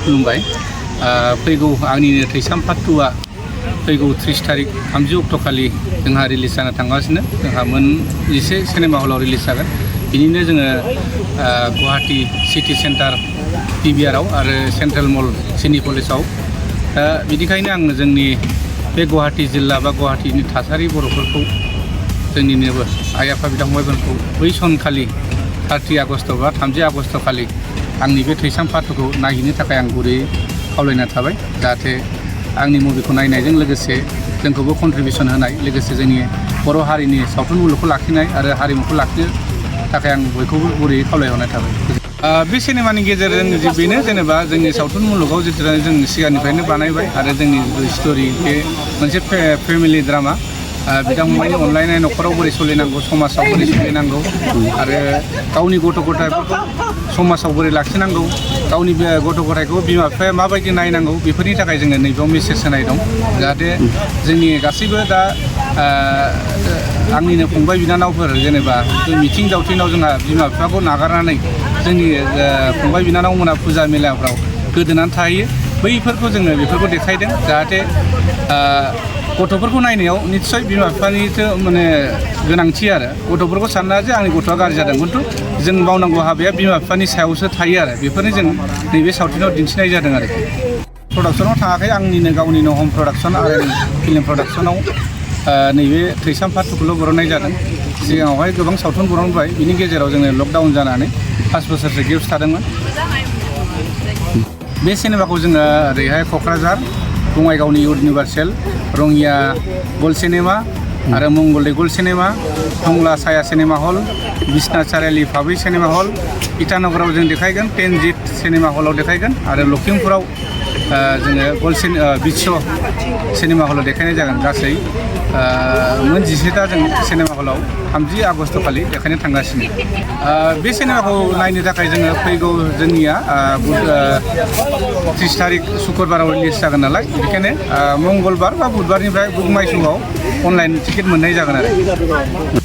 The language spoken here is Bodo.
खुलुमबाय फैगौ आंनिनो थैसाम पार्ट 2आ फैगौ 30 तारिख 3 अक्ट'खालि जोंहा रिलिज जानो थांगासिनो जोंहा मोनसे सिनेमा हलाव रिलिज जागोन बिनिनो जोङो गुवाहाटी सिटी सेन्टार PVR आव आरो सेन्ट्रेल मल सिनेपलिसाव बिदिखायनो आं जोंनि बे गुवाहाटी जिल्ला बा गुवाहाटीनि थासारि बर'फोरखौ जोंनिनोबो आइ आफा बिदा फंबायफोरखौ बै सनखालि 30 आगस्ट बा 30 आगस्ट खालि आंनि बे थैसाम पार्ट 2खौ नायहैनो थाखाय आं गुरै खावलायना थाबाय जाहाथे आंनि मुभिखौ नायनायजों लोगोसे जोंखौबो कन्ट्रिबिउसन होनाय लोगोसे जोंनि बर' हारिनि सावथुन मुलुगखौ लाखिनाय आरो हारिमुखौ लाखिनो थाखाय आं बयखौबो गुरै खावलायहरनाय थाबाय। बे सिनेमानि गेजेरजों बेनो जेनेबा जोंनि सावथुन मुलुगाव जिथु जों सिगांनिफ्रायनो बानायबाय आरो जोंनि स्ट'रि बे मोनसे फेमिलि ड्रामा बिदा फंबायनि अनलायनाय न'खराव बोरै सोलिनांगौ समाजाव बोरै सोलिनांगौ आरो गावनि गथ' गथायफोरखौ समाजाव बोरै लाखिनांगौ गावनि गथ' गथायखौ बिमा बिफाया माबायदि नायनांगौ बेफोरनि थाखाय जोङो नैबेयाव मेसेज होनाय दं जाहाथे जोंनि गासैबो दा आंनिनो फंबाय बिनानावफोर जेनेबा मिथिं दावथिङाव जोंहा बिमा बिफाखौ नागारनानै जोंनि फंबाय बिनानावमोना फुजा मेलाफ्राव गोदोनानै थाहैयो बैफोरखौ जोङो बेफोरखौ देखायदों जाहाथे गथ'फोरखौ नायनायाव निस्सय बिमा बिफानिथ' माने गोनांथि आरो गथ'फोरखौ सानना जे आंनि गथ'आ गाज्रि जादों खिन्थु जों मावनांगौ हाबाया बिमा बिफानि सायावसो थायो आरो बेफोरनो जों नैबे सावथुनाव दिन्थिनाय जादों आरोखि प्रडाक्सनाव थाङाखै आंनिनो गावनिनो हम प्रडाक्सन आरो फिल्म प्रडाक्सनाव नैबे थैसाम पार्ट 2खौल' बरननाय जादों सिगाङावहाय गोबां सावथुन बरनबाय बिनि गेजेराव जोङो लकडाउन जानानै 5 बोसोरसो गेप्स थादोंमोन बे सिनेमाखौ जोङो ओरैहाय क'क्राझार बङाइगावनि इउनिभार्सेल रङिया गल्ड सिनेमा आरो मंगलदै गल्ड सिनेमा टंला साया सिनेमा हल बिश्वनाथ सारियाली फाबै सिनेमा हल इटानगराव जों देखायगोन टेनजित सिनेमा हलाव देखायगोन आरो लखिमपुराव जोङो गल्ड बिश्व सिनेमा हलाव देखायनाय जागोन गासै मोन 17टा जों सिनेमा हलाव 30 आगस्ट खालि देखायनो थांगासिनो बे सिनेमाखौ नायनो थाखाय जोङो फैगौ जोंनिया 30 तारिख शुक्रबाराव रिलिज जागोन नालाय बेनिखायनो मंगलबार बा बुधबारनिफ्राय बुक माइ श'आव अनलाइन टिकेट मोननाय जागोन आरो